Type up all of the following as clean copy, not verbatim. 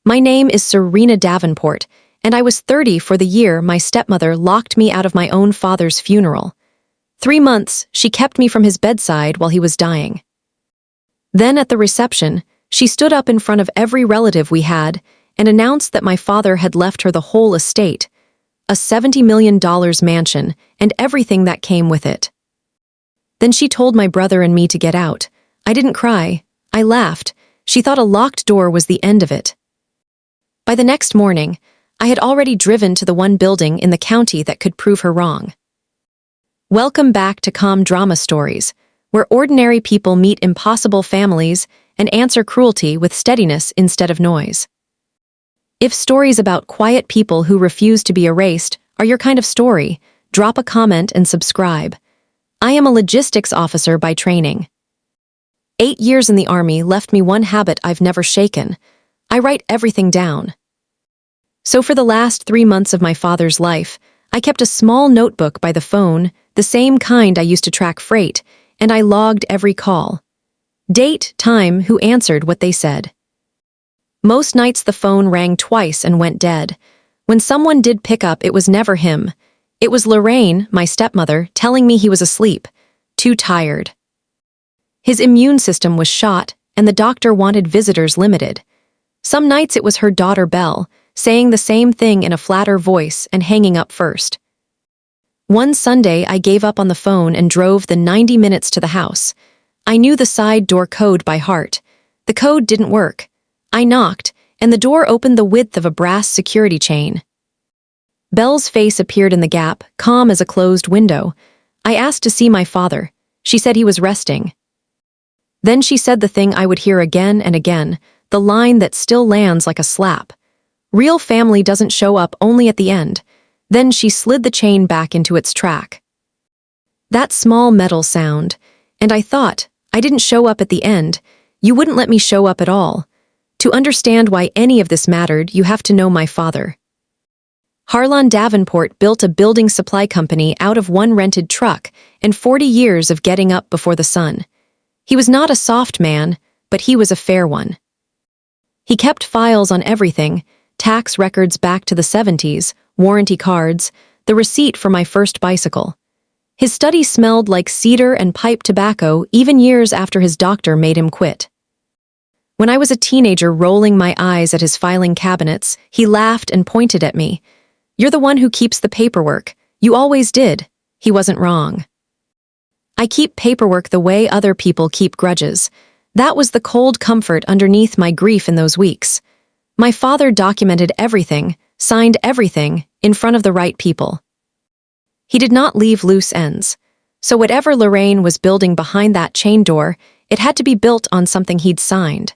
My name is Serena Davenport, and I was 30 for the year my stepmother locked me out of my own father's funeral. 3 months, she kept me from his bedside while he was dying. Then at the reception, she stood up in front of every relative we had and announced that my father had left her the whole estate, a $70 million mansion, and everything that came with it. Then she told my brother and me to get out. I didn't cry. I laughed. She thought a locked door was the end of it. By the next morning, I had already driven to the one building in the county that could prove her wrong. Welcome back to Calm Drama Stories, where ordinary people meet impossible families and answer cruelty with steadiness instead of noise. If stories about quiet people who refuse to be erased are your kind of story, drop a comment and subscribe. I am a logistics officer by training. 8 years in the Army left me one habit I've never shaken. I write everything down. So for the last 3 months of my father's life, I kept a small notebook by the phone, the same kind I used to track freight, and I logged every call. Date, time, who answered, what they said. Most nights the phone rang twice and went dead. When someone did pick up, it was never him. It was Lorraine, my stepmother, telling me he was asleep, too tired. His immune system was shot, and the doctor wanted visitors limited. Some nights it was her daughter Belle, saying the same thing in a flatter voice and hanging up first. One Sunday I gave up on the phone and drove the 90 minutes to the house. I knew the side door code by heart. The code didn't work. I knocked, and the door opened the width of a brass security chain. Belle's face appeared in the gap, calm as a closed window. I asked to see my father. She said he was resting. Then she said the thing I would hear again and again, the line that still lands like a slap. Real family doesn't show up only at the end. Then she slid the chain back into its track. That small metal sound, and I thought, I didn't show up at the end. You wouldn't let me show up at all. To understand why any of this mattered, you have to know my father. Harlan Davenport built a building supply company out of one rented truck and 40 years of getting up before the sun. He was not a soft man, but he was a fair one. He kept files on everything, tax records back to the 70s, warranty cards, the receipt for my first bicycle. His study smelled like cedar and pipe tobacco even years after his doctor made him quit. When I was a teenager rolling my eyes at his filing cabinets, he laughed and pointed at me. "You're the one who keeps the paperwork. You always did." He wasn't wrong. I keep paperwork the way other people keep grudges. That was the cold comfort underneath my grief in those weeks. My father documented everything, signed everything, in front of the right people. He did not leave loose ends. So whatever Lorraine was building behind that chain door, it had to be built on something he'd signed.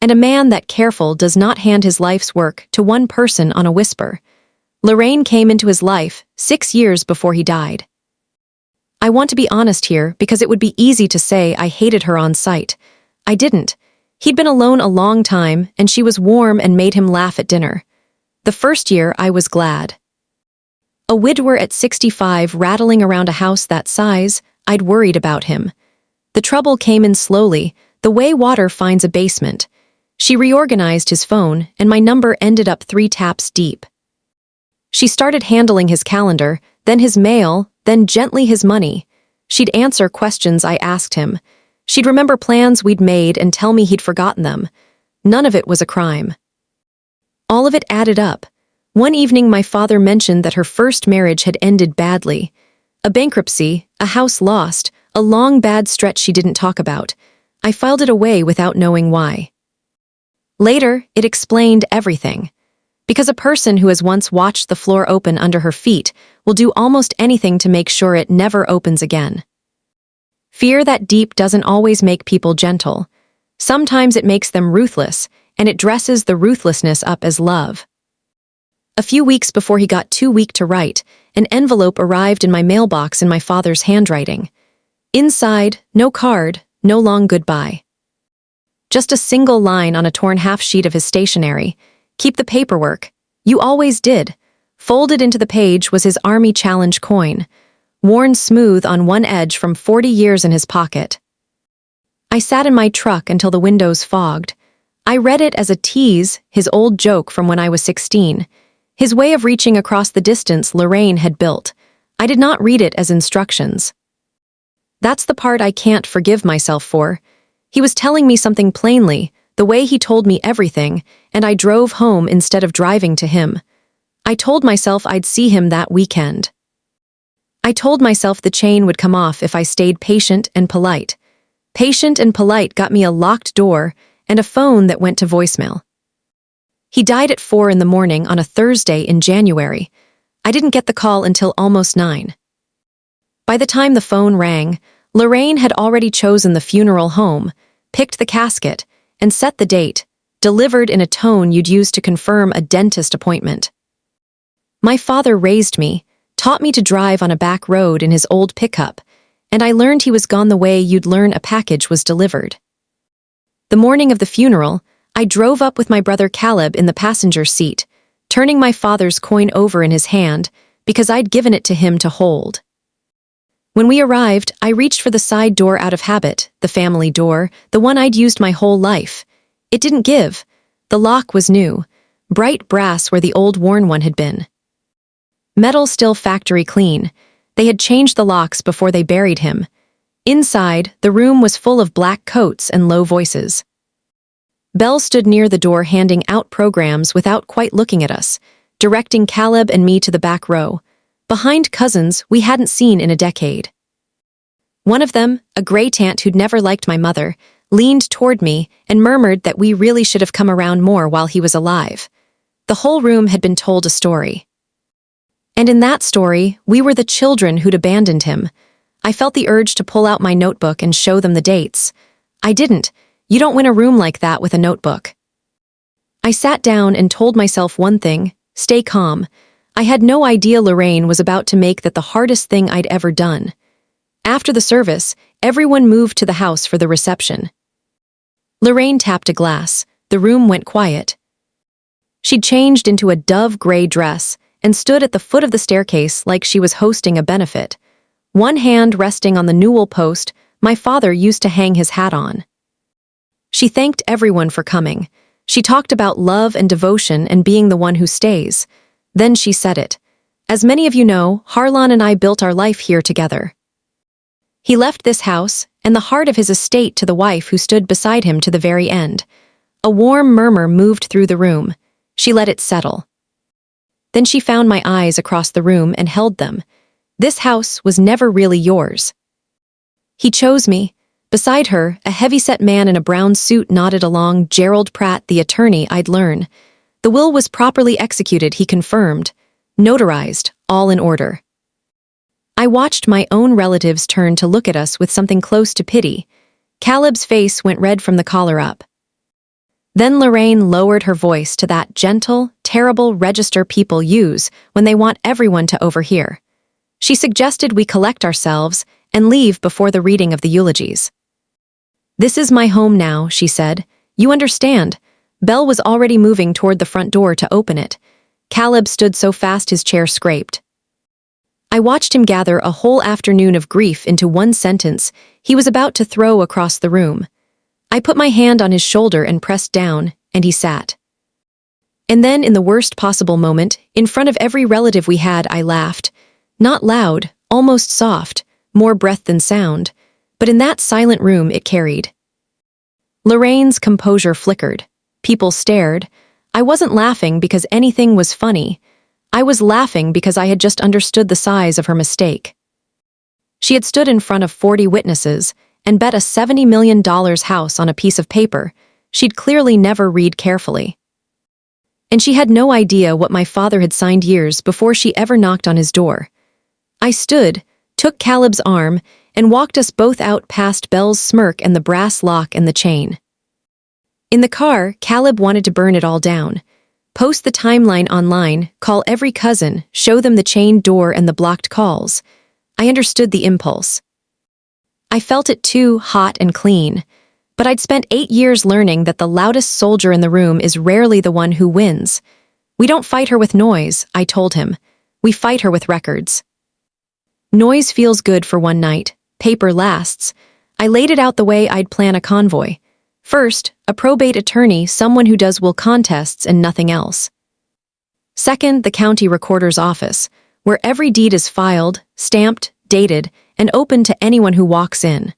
And a man that careful does not hand his life's work to one person on a whisper. Lorraine came into his life 6 years before he died. I want to be honest here because it would be easy to say I hated her on sight. I didn't. He'd been alone a long time, and she was warm and made him laugh at dinner. The first year, I was glad. A widower at 65 rattling around a house that size, I'd worried about him. The trouble came in slowly, the way water finds a basement. She reorganized his phone, and my number ended up 3 taps deep. She started handling his calendar, then his mail, then gently his money. She'd answer questions I asked him. She'd remember plans we'd made and tell me he'd forgotten them. None of it was a crime. All of it added up. One evening my father mentioned that her first marriage had ended badly. A bankruptcy, a house lost, a long bad stretch she didn't talk about. I filed it away without knowing why. Later, it explained everything. Because a person who has once watched the floor open under her feet will do almost anything to make sure it never opens again. Fear that deep doesn't always make people gentle. Sometimes it makes them ruthless, and it dresses the ruthlessness up as love. A few weeks before he got too weak to write, an envelope arrived in my mailbox in my father's handwriting. Inside, no card, no long goodbye. Just a single line on a torn half-sheet of his stationery. "Keep the paperwork. You always did." Folded into the page was his Army Challenge coin, worn smooth on one edge from 40 years in his pocket. I sat in my truck until the windows fogged. I read it as a tease, his old joke from when I was 16. His way of reaching across the distance Lorraine had built. I did not read it as instructions. That's the part I can't forgive myself for. He was telling me something plainly, the way he told me everything, and I drove home instead of driving to him. I told myself I'd see him that weekend. I told myself the chain would come off if I stayed patient and polite. Patient and polite got me a locked door and a phone that went to voicemail. He died at 4 in the morning on a Thursday in January. I didn't get the call until almost 9. By the time the phone rang, Lorraine had already chosen the funeral home, picked the casket, and set the date, delivered in a tone you'd use to confirm a dentist appointment. My father raised me, taught me to drive on a back road in his old pickup, and I learned he was gone the way you'd learn a package was delivered. The morning of the funeral, I drove up with my brother Caleb in the passenger seat, turning my father's coin over in his hand because I'd given it to him to hold. When we arrived, I reached for the side door out of habit, the family door, the one I'd used my whole life. It didn't give. The lock was new, bright brass where the old worn one had been. Metal still factory clean. They had changed the locks before they buried him. Inside, the room was full of black coats and low voices. Belle stood near the door handing out programs without quite looking at us, directing Caleb and me to the back row, behind cousins we hadn't seen in a decade. One of them, a gray tant who'd never liked my mother, leaned toward me and murmured that we really should have come around more while he was alive. The whole room had been told a story. And in that story, we were the children who'd abandoned him. I felt the urge to pull out my notebook and show them the dates. I didn't. You don't win a room like that with a notebook. I sat down and told myself one thing: stay calm. I had no idea Lorraine was about to make that the hardest thing I'd ever done. After the service, everyone moved to the house for the reception. Lorraine tapped a glass. The room went quiet. She'd changed into a dove-gray dress and stood at the foot of the staircase like she was hosting a benefit. One hand resting on the newel post my father used to hang his hat on. She thanked everyone for coming. She talked about love and devotion and being the one who stays. Then she said it. As many of you know, Harlan and I built our life here together. He left this house and the heart of his estate to the wife who stood beside him to the very end. A warm murmur moved through the room. She let it settle. Then she found my eyes across the room and held them. This house was never really yours. He chose me. Beside her, a heavy-set man in a brown suit nodded along. Gerald Pratt, the attorney I'd learn. The will was properly executed, he confirmed. Notarized, all in order. I watched my own relatives turn to look at us with something close to pity. Caleb's face went red from the collar up. Then Lorraine lowered her voice to that gentle, terrible register people use when they want everyone to overhear. She suggested we collect ourselves and leave before the reading of the eulogies. "This is my home now," she said. "You understand." Belle was already moving toward the front door to open it. Caleb stood so fast his chair scraped. I watched him gather a whole afternoon of grief into one sentence he was about to throw across the room. I put my hand on his shoulder and pressed down, and he sat. And then, in the worst possible moment, in front of every relative we had, I laughed. Not loud, almost soft, more breath than sound, but in that silent room it carried. Lorraine's composure flickered. People stared. I wasn't laughing because anything was funny. I was laughing because I had just understood the size of her mistake. She had stood in front of 40 witnesses and bet a $70 million house on a piece of paper she'd clearly never read carefully. And she had no idea what my father had signed years before she ever knocked on his door. I stood, took Caleb's arm, and walked us both out past Belle's smirk and the brass lock and the chain. In the car, Caleb wanted to burn it all down. Post the timeline online, call every cousin, show them the chained door and the blocked calls. I understood the impulse. I felt it too, hot and clean. But I'd spent 8 years learning that the loudest soldier in the room is rarely the one who wins. We don't fight her with noise, I told him. We fight her with records. Noise feels good for one night. Paper lasts. I laid it out the way I'd plan a convoy. First, a probate attorney, someone who does will contests and nothing else. Second, the county recorder's office, where every deed is filed, stamped, dated, and open to anyone who walks in.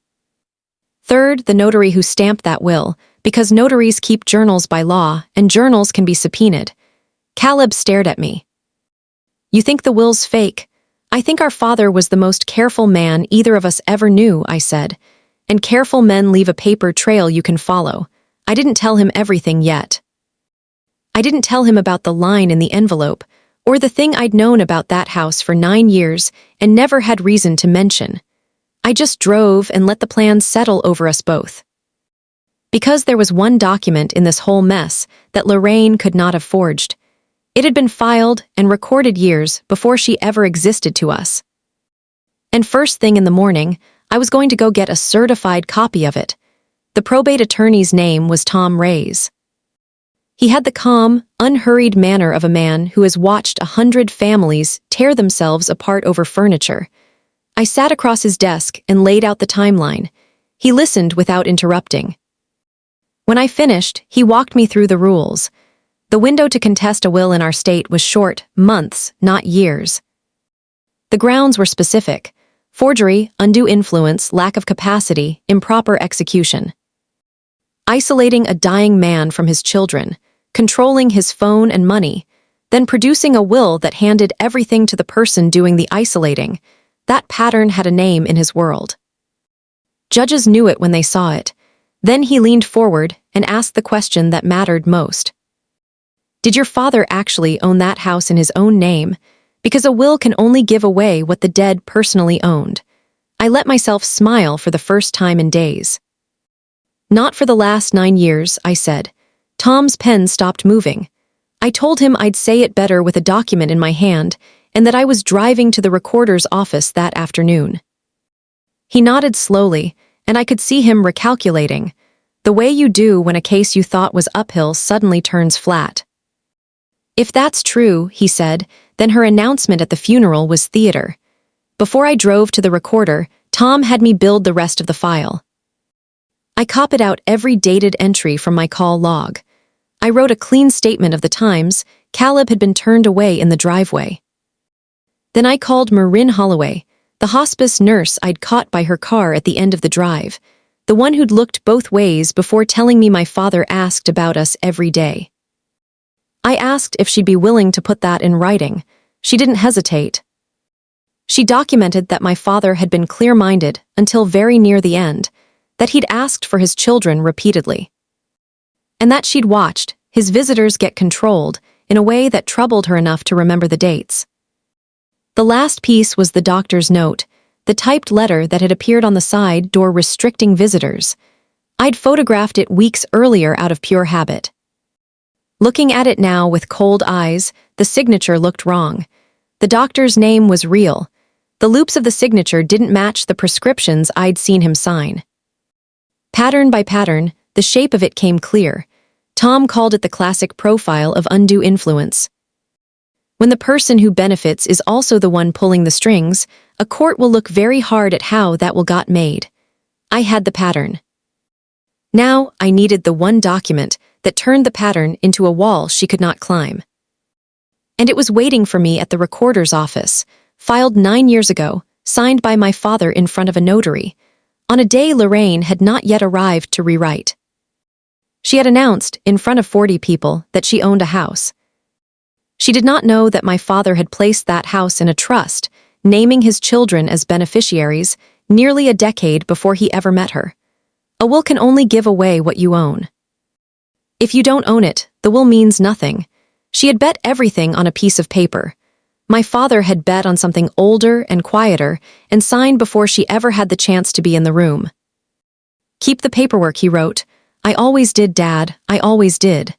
Third, the notary who stamped that will, because notaries keep journals by law, and journals can be subpoenaed. Caleb stared at me. You think the will's fake? I think our father was the most careful man either of us ever knew, I said. And careful men leave a paper trail you can follow. I didn't tell him everything yet. I didn't tell him about the line in the envelope, or the thing I'd known about that house for 9 years and never had reason to mention. I just drove and let the plan settle over us both. Because there was one document in this whole mess that Lorraine could not have forged. It had been filed and recorded years before she ever existed to us. And first thing in the morning, I was going to go get a certified copy of it. The probate attorney's name was Tom Reyes. He had the calm, unhurried manner of a man who has watched 100 families tear themselves apart over furniture. I sat across his desk and laid out the timeline. He listened without interrupting. When I finished, he walked me through the rules. The window to contest a will in our state was short, months, not years. The grounds were specific: forgery, undue influence, lack of capacity, improper execution. Isolating a dying man from his children, controlling his phone and money, then producing a will that handed everything to the person doing the isolating, that pattern had a name in his world. Judges knew it when they saw it. Then he leaned forward and asked the question that mattered most. Did your father actually own that house in his own name? Because a will can only give away what the dead personally owned. I let myself smile for the first time in days. Not for the last 9 years, I said. Tom's pen stopped moving. I told him I'd say it better with a document in my hand, and that I was driving to the recorder's office that afternoon. He nodded slowly, and I could see him recalculating, the way you do when a case you thought was uphill suddenly turns flat. If that's true, he said, then her announcement at the funeral was theater. Before I drove to the recorder, Tom had me build the rest of the file. I copied out every dated entry from my call log. I wrote a clean statement of the times Caleb had been turned away in the driveway. Then I called Marin Holloway, the hospice nurse I'd caught by her car at the end of the drive, the one who'd looked both ways before telling me my father asked about us every day. I asked if she'd be willing to put that in writing. She didn't hesitate. She documented that my father had been clear-minded until very near the end, that he'd asked for his children repeatedly, and that she'd watched his visitors get controlled in a way that troubled her enough to remember the dates. The last piece was the doctor's note, the typed letter that had appeared on the side door restricting visitors. I'd photographed it weeks earlier out of pure habit. Looking at it now with cold eyes, the signature looked wrong. The doctor's name was real. The loops of the signature didn't match the prescriptions I'd seen him sign. Pattern by pattern, the shape of it came clear. Tom called it the classic profile of undue influence. When the person who benefits is also the one pulling the strings, a court will look very hard at how that will got made. I had the pattern. Now I needed the one document that turned the pattern into a wall she could not climb. And it was waiting for me at the recorder's office, filed 9 years ago, signed by my father in front of a notary, on a day Lorraine had not yet arrived to rewrite. She had announced, in front of 40 people, that she owned a house. She did not know that my father had placed that house in a trust, naming his children as beneficiaries, nearly a decade before he ever met her. A will can only give away what you own. If you don't own it, the will means nothing. She had bet everything on a piece of paper. My father had bet on something older and quieter and signed before she ever had the chance to be in the room. Keep the paperwork, he wrote. I always did, Dad, I always did.